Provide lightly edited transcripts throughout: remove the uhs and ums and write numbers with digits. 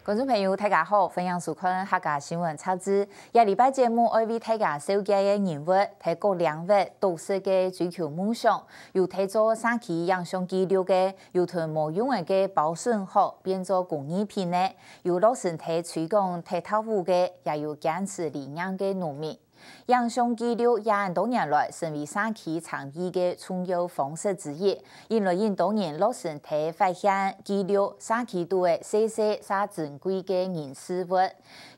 观众朋友，大家好，欢迎收看客家新闻插枝。下礼拜节目爱为大家收集的人物，提过两位都市的追求梦想，又提做三期养生记录的，又同无用的保存好变做工艺品的，有落实提推广踢踏舞的，也有坚持理念的农民。养生记录也多年来成为三期倡议的重要方式之一，因为多年落实提发现记录三期度的细细啥珍贵的人事物。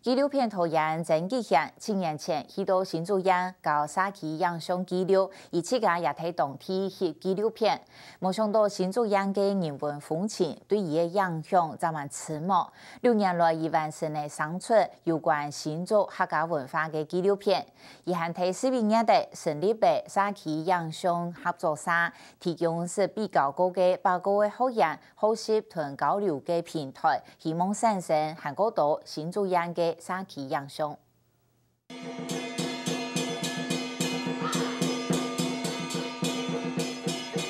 纪录片导演郑吉贤7年前去到新竹县搞三期养生记录，而且个也睇当地拍纪录片。没想到新竹县的人文风情对伊的影响这么迟暮。6年来，伊完成了3出有关新竹客家文化的纪录片。伊还喺40年代成立的三期养生合作社，提供是比较高的8个的学员学习同交流的平台，希望产生韩国岛新竹县的三期养生。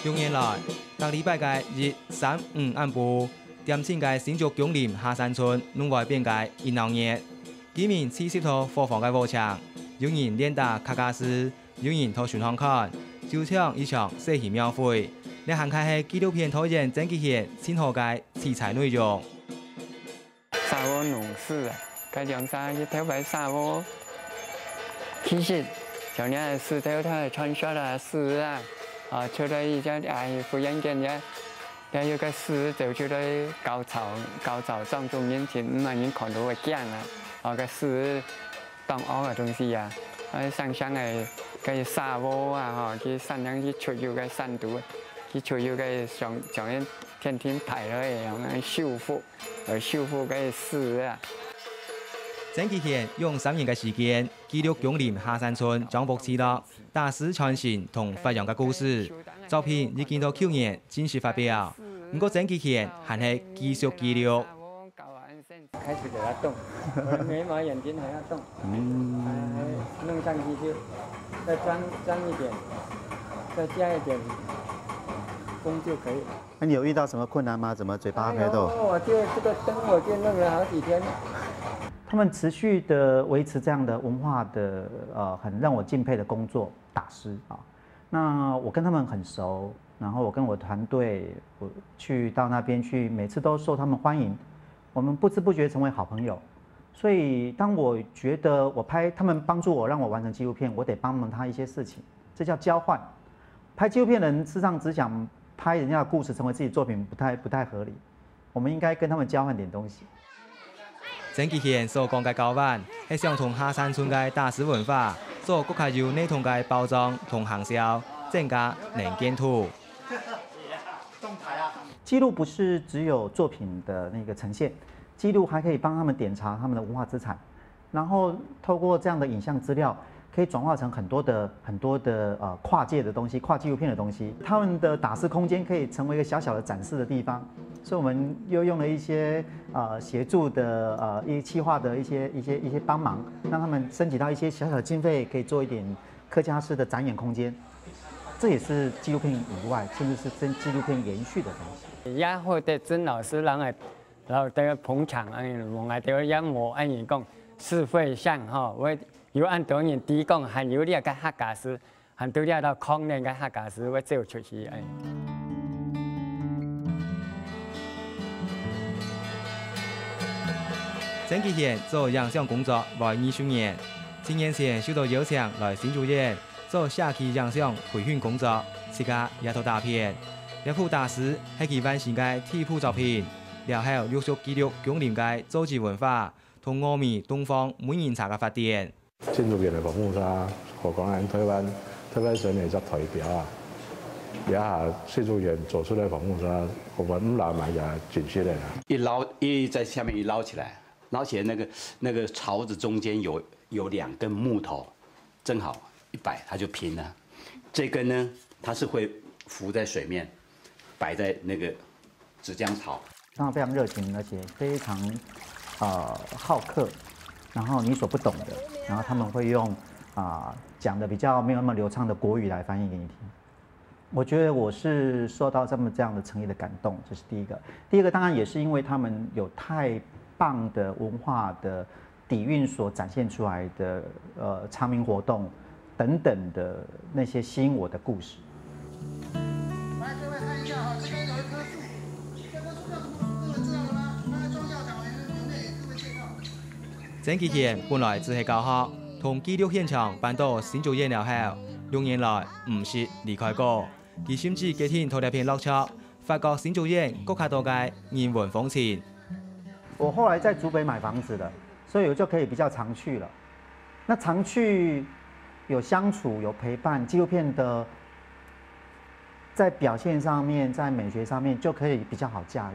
6年来，每礼拜嘅日3、5暗晡，點前嘅新竹江林下山村弄外邊嘅熱鬧熱，居民40套貨房嘅圍牆，有人練打客家詩，有人睇巡航看，就像一場世紀廟會。你行開係紀錄片導演鄭吉賢先河嘅題材內容。沙窩農事啊，佢兩沙一條白沙窩，其實像呢石頭它傳說啦詩啊，出來一隻忽然間有個詩就出來高潮莊重面前，唔係人看到會驚啊，個詩當惡嘅東西啊，想係個沙窩啊，佢山上去出有個山毒，佢出有個像天天排落嚟樣修復個詩啊。鄭吉賢用3年嘅時間記錄江林下山村張博次樂大師傳承同發揚嘅故事，作品已經到去年正式發表。不過鄭吉賢還係繼續記錄。開始給它動，我的眉毛眼睛還要動，弄上去就再裝一點，再加一點工就可以。那你有遇到什麼困難嗎？怎麼嘴巴開動？我就這個燈我就弄了好幾天。他們持續的維持這樣的文化的很讓我敬佩的工作，大師啊。那我跟他們很熟，然後我跟我團隊，我去到那邊去，每次都受他們歡迎。我們不知不覺成為好朋友，所以當我覺得我拍他們幫助我，讓我完成紀錄片，我得幫忙他一些事情，這叫交換。拍紀錄片的人事實上只想拍人家的故事成為自己作品，不太合理。我們應該跟他們交換點東西。鄭吉賢所講嘅交換，係想同下山村嘅大師文化，做國家有內同嘅包裝同行銷，增加能見度。記錄不是只有作品的那個呈現，記錄還可以幫他們點查他們的文化資產，然後透過這樣的影像資料，可以轉化成很多的跨界的東西，跨紀錄片的東西。他們的打詩空間可以成為一個小小的展示的地方，所以我們又用了一些協助的一些企劃的一些幫忙，讓他們申請到一些小小的經費，可以做一點客家式的展演空間。這也是紀錄片以外，甚至是真紀錄片延續的東西。也好的曾老師人然後捧場，我哋也冇按人講是會上哈，我有按多年提供，還有啲個客家詩，還有啲到康寧嘅客家詩，我走出去。鄭吉賢做影像工作來20年，7年前受到邀請來新竹縣做下期影像培訓工作，自家也套大片。一部大師係佢完成嘅第一部作品，然後陸續記錄江林嘅祖籍文化同峨眉東方每年茶嘅發展。新竹縣嘅防風沙，何講喺台灣上嚟執代表啊！而家新竹縣做出嚟防風沙，我們5拿就轉出嚟啦。一在下面一撈起來那個槽子中間有2根木頭，正好一擺它就平了。這根呢，它是會浮在水面。擺在那個紙漿槽，他非常熱情，而且非常好客，然后你所不懂的，然后他们会用讲的比较没有那么流畅的国语来翻译给你听。我觉得我是受到这样的诚意的感动，这是第一个。第二个当然也是因为他们有太棒的文化的底蕴所展现出来的常民活动等等的那些吸引我的故事。来，各位看一下哈，这边有一棵树，这棵树叫什么树？各位知道了吗？它的宗教讲为有内各位介绍。郑其贤本來只係教學，同紀錄現場搬到新竹縣了後，6年來唔是離開過。佢甚至幾天拖條片落場，發覺新竹縣更加多嘅人文風情。我後來在竹北買房子了，所以我就可以比較常去了。那常去有相處有陪伴，紀錄片的在表現上面，在美學上面就可以比較好駕馭。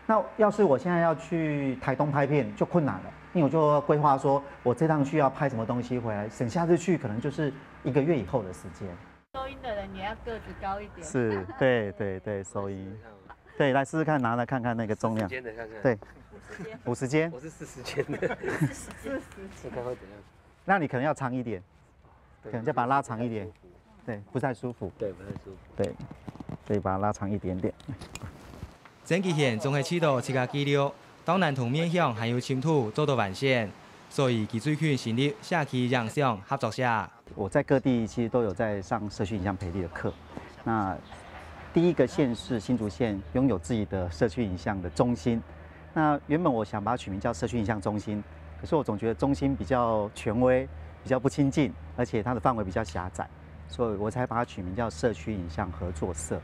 那要是我現在要去台東拍片就困難了，因為我就規劃說我這趟去要拍什麼東西回來，省下次去可能就是1個月以後的時間。收音的人也要個子高一點。是，對對對，收音。對，來試試看，拿來看看那個重量。50間的看看。對，50間。我是40間的。40。看會怎樣？那你可能要長一點，可能再把它拉長一點。對，不太舒服。對，不太舒服。對，所以把它拉長一點點。鄭其賢仲係知道自家紀錄，當然同面向還有침투做到完善，所以佢最近成立社區影像合作社。我在各地其實都有在上社區影像培力的課。那第一個縣市新竹縣擁有自己的社區影像的中心。那原本我想把它取名叫社區影像中心，可是我總覺得中心比較權威，比較不親近，而且它的範圍比較狹窄，所以我才把它取名叫社區影像合作社。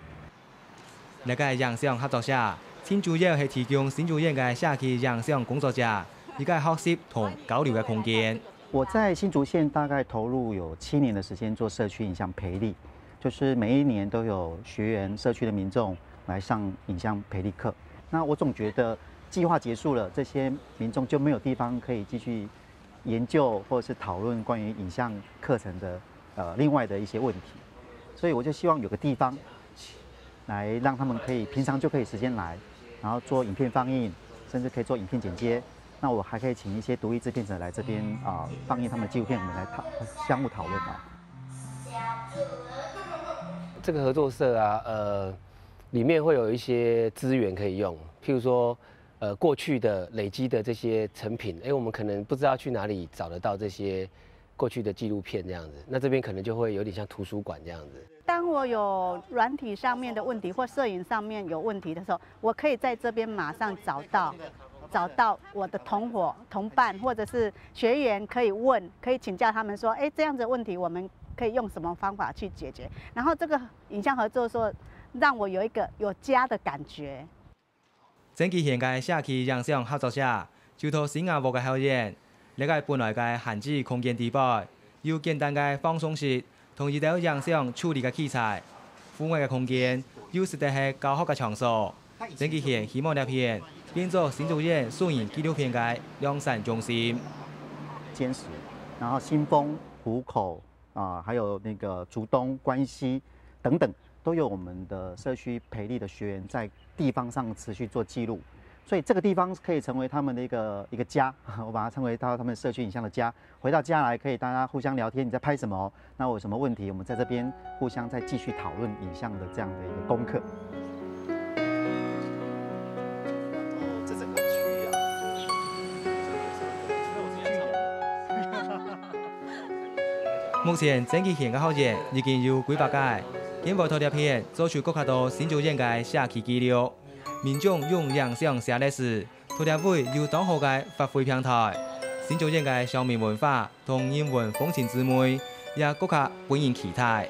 呢個影像合作社，主要係提供新竹縣嘅社區影像工作者一個學習同交流嘅空間。我在新竹縣大概投入有7年的時間做社區影像培力，就是每一年都有學員、社區的民眾來上影像培力課。那我總覺得計劃結束了，這些民眾就沒有地方可以繼續研究或者是討論關於影像課程的另外的一些問題，所以我就希望有個地方來讓他們可以平常就可以時間來，然後做影片放映，甚至可以做影片剪接。那我還可以請一些獨立製片者來這邊放映他們的紀錄片，我們來相互討論啊。這個合作社啊，裡面會有一些資源可以用，譬如說，過去的累積的這些成品，我們可能不知道去哪裡找得到這些過去的紀錄片這樣子，那這邊可能就會有點像圖書館這樣子。當我有軟體上面的問題或攝影上面有問題的時候，我可以在這邊馬上找到我的同伴或者是學員，可以問，可以請教他們說，這樣子的問題我們可以用什麼方法去解決？然後這個影像合作社讓我有一個有家的感覺。鄭其賢嘅社區影像合作社就同新加坡嘅校園，呢個本來嘅閒置空間地帶，有簡單嘅放鬆室同一道影像處理嘅器材，戶外嘅空間有實地係教學嘅場所。鄭其賢希望呢片變做新竹縣攝影紀錄片嘅量產中心。尖石，然後新豐、湖口還有那個竹東、關西等等，都有我們的社區培力的學員在地方上持續做記錄，所以這個地方可以成為他們的一個家，我把它稱為到他們社區影像的家。回到家來可以大家互相聊天，你在拍什麼？那我有什麼問題？我們在這邊互相再繼續討論影像的這樣的一個功課。這整個區啊，目前鄭其賢嘅校園已經有幾百間。經過拖條片做出更加多新竹縣嘅社區紀錄，民眾用影像寫歷史，拖條會有當好嘅發揮平台。新竹縣嘅鄉民文化同人文風情之美，也更加本然期待。